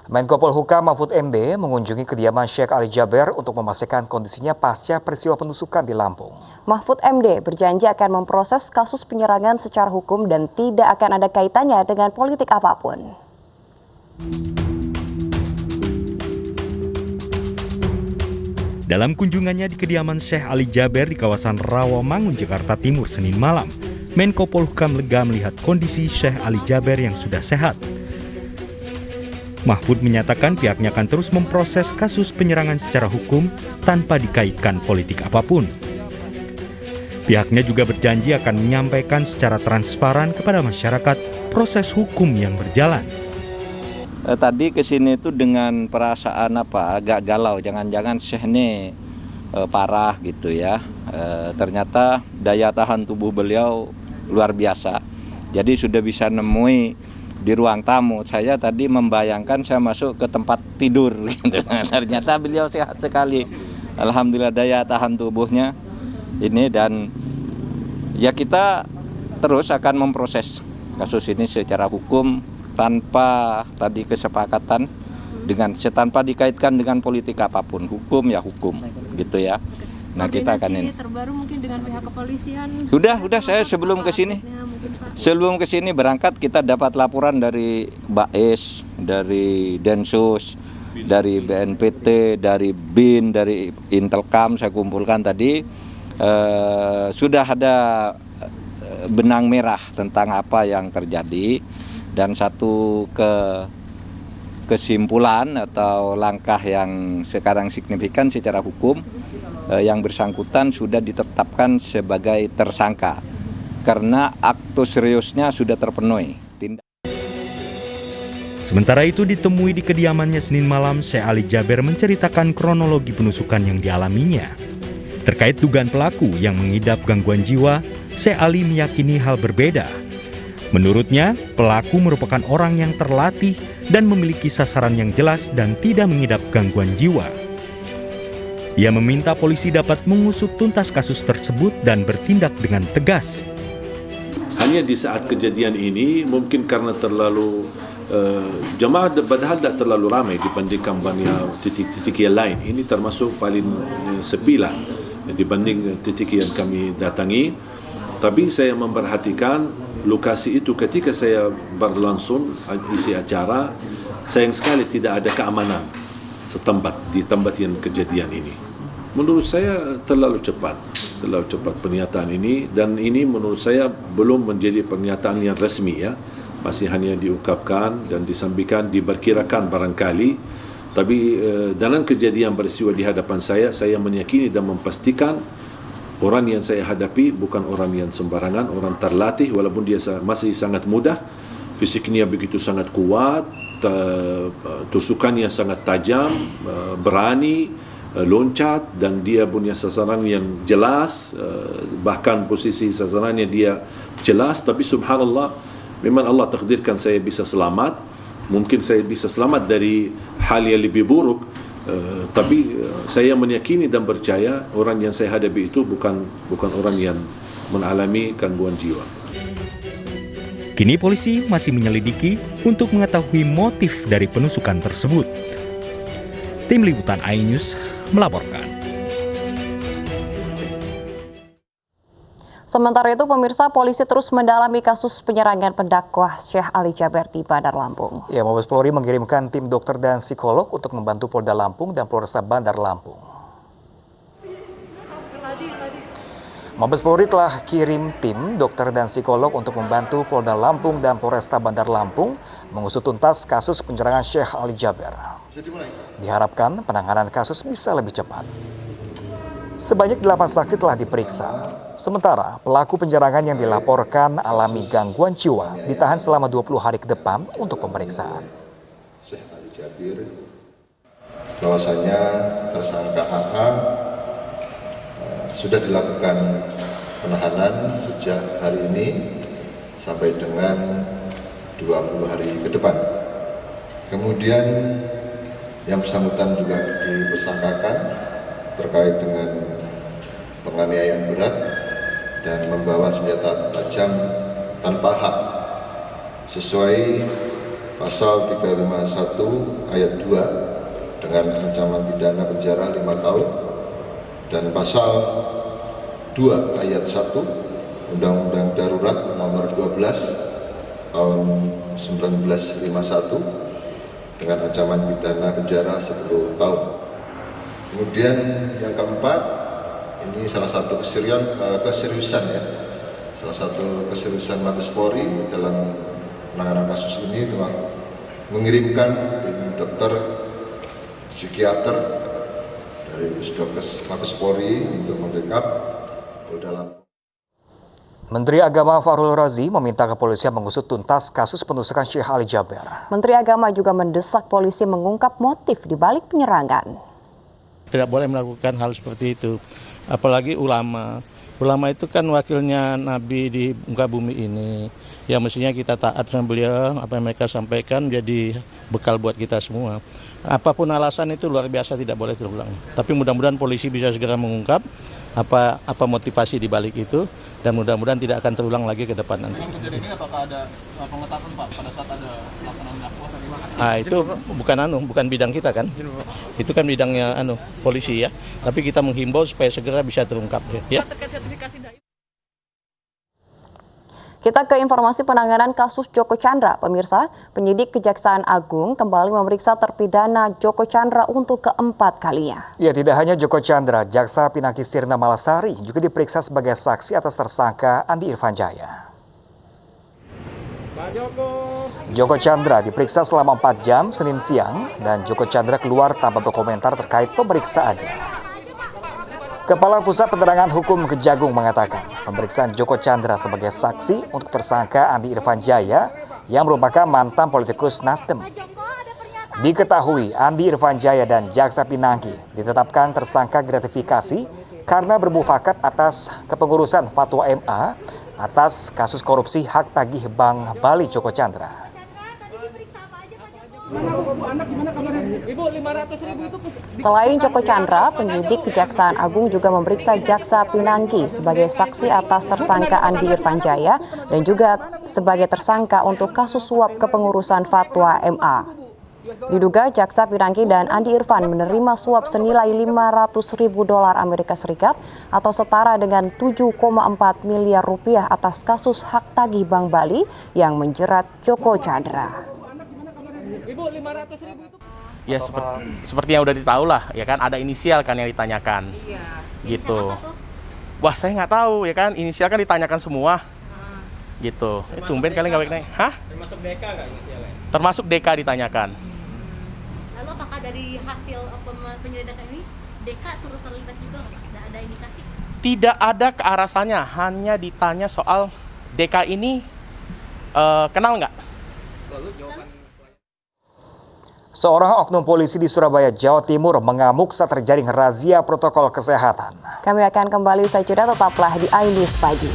Menko Polhukam Mahfud MD mengunjungi kediaman Syekh Ali Jaber untuk memastikan kondisinya pasca peristiwa penusukan di Lampung. Mahfud MD berjanji akan memproses kasus penyerangan secara hukum dan tidak akan ada kaitannya dengan politik apapun. Dalam kunjungannya di kediaman Syekh Ali Jaber di kawasan Rawamangun, Jakarta Timur, Senin malam, Menko Polhukam lega melihat kondisi Syekh Ali Jaber yang sudah sehat. Mahfud menyatakan pihaknya akan terus memproses kasus penyerangan secara hukum tanpa dikaitkan politik apapun. Pihaknya juga berjanji akan menyampaikan secara transparan kepada masyarakat proses hukum yang berjalan. Tadi ke sini itu dengan perasaan agak galau, jangan-jangan Syekh ini parah gitu ya. Ternyata daya tahan tubuh beliau luar biasa. Jadi sudah bisa nemui di ruang tamu. Saya tadi membayangkan saya masuk ke tempat tidur gitu. Ternyata beliau sehat sekali. Alhamdulillah daya tahan tubuhnya ini, dan ya kita terus akan memproses kasus ini secara hukum tanpa tadi kesepakatan tanpa dikaitkan dengan politik apapun. Hukum ya hukum gitu ya. Nah, kita akan ini terbaru mungkin dengan pihak kepolisian. Sudah saya sebelum ke sini berangkat kita dapat laporan dari BAES, dari Densus, dari BNPT, dari BIN, dari Intelkam saya kumpulkan tadi. Sudah ada benang merah tentang apa yang terjadi, dan satu kesimpulan atau langkah yang sekarang signifikan secara hukum, yang bersangkutan sudah ditetapkan sebagai tersangka karena aktus seriusnya sudah terpenuhi. Sementara itu ditemui di kediamannya Senin malam, Syekh Ali Jaber menceritakan kronologi penusukan yang dialaminya. Terkait dugaan pelaku yang mengidap gangguan jiwa, Syekh Ali meyakini hal berbeda. Menurutnya, pelaku merupakan orang yang terlatih dan memiliki sasaran yang jelas dan tidak mengidap gangguan jiwa. Ia meminta polisi dapat mengusut tuntas kasus tersebut dan bertindak dengan tegas. Hanya di saat kejadian ini, mungkin karena terlalu jemaah padahal tidak terlalu ramai dibandingkan banyak titik-titik yang lain. Ini termasuk paling sepi lah dibanding titik yang kami datangi. Tapi saya memperhatikan lokasi itu ketika saya berlangsung isi acara, sayang sekali tidak ada keamanan setempat di tempat yang kejadian ini. Menurut saya terlalu cepat pernyataan ini, dan ini menurut saya belum menjadi pernyataan yang resmi ya. Masih hanya diungkapkan dan disampaikan, diperkirakan barangkali. Tapi dalam kejadian peristiwa di hadapan saya meyakini dan memastikan orang yang saya hadapi bukan orang yang sembarangan, orang terlatih walaupun dia masih sangat muda, fisiknya begitu sangat kuat, tusukannya sangat tajam, berani, loncat, dan dia punya sasaran yang jelas, bahkan posisi sasarannya dia jelas. Tapi subhanallah, memang Allah takdirkan saya bisa selamat. Mungkin saya bisa selamat dari hal yang lebih buruk, tapi saya meyakini dan percaya orang yang saya hadapi itu bukan orang yang mengalami gangguan jiwa. Kini polisi masih menyelidiki untuk mengetahui motif dari penusukan tersebut. Tim Liputan iNews melaporkan. Sementara itu, pemirsa, polisi terus mendalami kasus penyerangan pendakwah Syekh Ali Jaber di Bandar Lampung. Ya, Mabes Polri mengirimkan tim dokter dan psikolog untuk membantu Polda Lampung dan Polresta Bandar Lampung. Mabes Polri telah kirim tim dokter dan psikolog untuk membantu Polda Lampung dan Polresta Bandar Lampung mengusut tuntas kasus penyerangan Syekh Ali Jaber. Diharapkan penanganan kasus bisa lebih cepat. Sebanyak 8 saksi telah diperiksa. Sementara pelaku penyerangan yang dilaporkan alami gangguan jiwa ditahan selama 20 hari ke depan untuk pemeriksaan. Syekh Ali Jaber bahwasanya tersangka AA sudah dilakukan penahanan sejak hari ini sampai dengan 20 hari ke depan. Kemudian yang bersangkutan juga dipersangkakan terkait dengan penganiayaan berat dan membawa senjata tajam tanpa hak sesuai pasal 351 ayat 2 dengan ancaman pidana penjara 5 tahun dan pasal 2 ayat 1 Undang-Undang Darurat nomor 12 tahun 1951 dengan ancaman pidana penjara 10 tahun. Kemudian yang keempat, ini salah satu keseriusan ya, salah satu keseriusan Mabes Polri dalam penanganan kasus ini telah mengirimkan tim dokter psikiater dari Pusdokes Mabes Polri untuk membackup Polda Lampung. Menteri Agama Fahrul Razi meminta kepolisian mengusut tuntas kasus penusukan Syekh Ali Jaber. Menteri Agama juga mendesak polisi mengungkap motif di balik penyerangan. Tidak boleh melakukan hal seperti itu, apalagi ulama. Ulama itu kan wakilnya Nabi di muka bumi ini. Ya mestinya kita taat sama beliau, apa yang mereka sampaikan jadi bekal buat kita semua. Apapun alasan itu luar biasa, tidak boleh terulang. Tapi mudah-mudahan polisi bisa segera mengungkap apa motivasi di balik itu, dan mudah-mudahan tidak akan terulang lagi ke depan nanti. Dalam kejadian ini apakah ada pengetatan Pak pada saat ada pelaksanaan dakwah? Itu bukan bidang kita kan? Itu kan bidangnya polisi ya. Tapi kita menghimbau supaya segera bisa terungkap ya. Kita ke informasi penanganan kasus Joko Chandra. Pemirsa, penyidik Kejaksaan Agung kembali memeriksa terpidana Joko Chandra untuk keempat kalinya. Ya, tidak hanya Joko Chandra, Jaksa Pinangki Sirna Malasari juga diperiksa sebagai saksi atas tersangka Andi Irfanjaya. Joko Chandra diperiksa selama 4 jam Senin siang dan Joko Chandra keluar tanpa berkomentar terkait pemeriksaannya. Kepala Pusat Penerangan Hukum Kejagung mengatakan pemeriksaan Joko Chandra sebagai saksi untuk tersangka Andi Irfanjaya yang merupakan mantan politikus Nasdem. Diketahui Andi Irfanjaya dan Jaksa Pinangki ditetapkan tersangka gratifikasi karena bermufakat atas kepengurusan fatwa MA atas kasus korupsi hak tagih Bank Bali Joko Chandra. Selain Joko Chandra, penyidik Kejaksaan Agung juga memeriksa Jaksa Pinangki sebagai saksi atas tersangka Andi Irfanjaya dan juga sebagai tersangka untuk kasus suap kepengurusan fatwa MA. Diduga Jaksa Pinangki dan Andi Irfan menerima suap senilai $500.000 Amerika Serikat atau setara dengan 7,4 miliar rupiah atas kasus hak tagih Bank Bali yang menjerat Joko Chandra. Ya seperti yang udah ditahu lah ya kan, ada inisial kan yang ditanyakan. Iya. Gitu. Wah saya nggak tahu ya kan, inisial kan ditanyakan semua. Gitu. Tumben kalian nggak baik-baik. Hah? Termasuk DK nggak inisialnya? Termasuk DK ditanyakan. Lalu apakah dari hasil penyelidikan ini DK turut terlibat juga? Tidak ada indikasi? Tidak ada kearasannya, hanya ditanya soal DK ini kenal nggak? Lalu jawaban. Seorang oknum polisi di Surabaya, Jawa Timur mengamuk saat terjaring razia protokol kesehatan. Kami akan kembali usai jeda, tetaplah di iNews Pagi.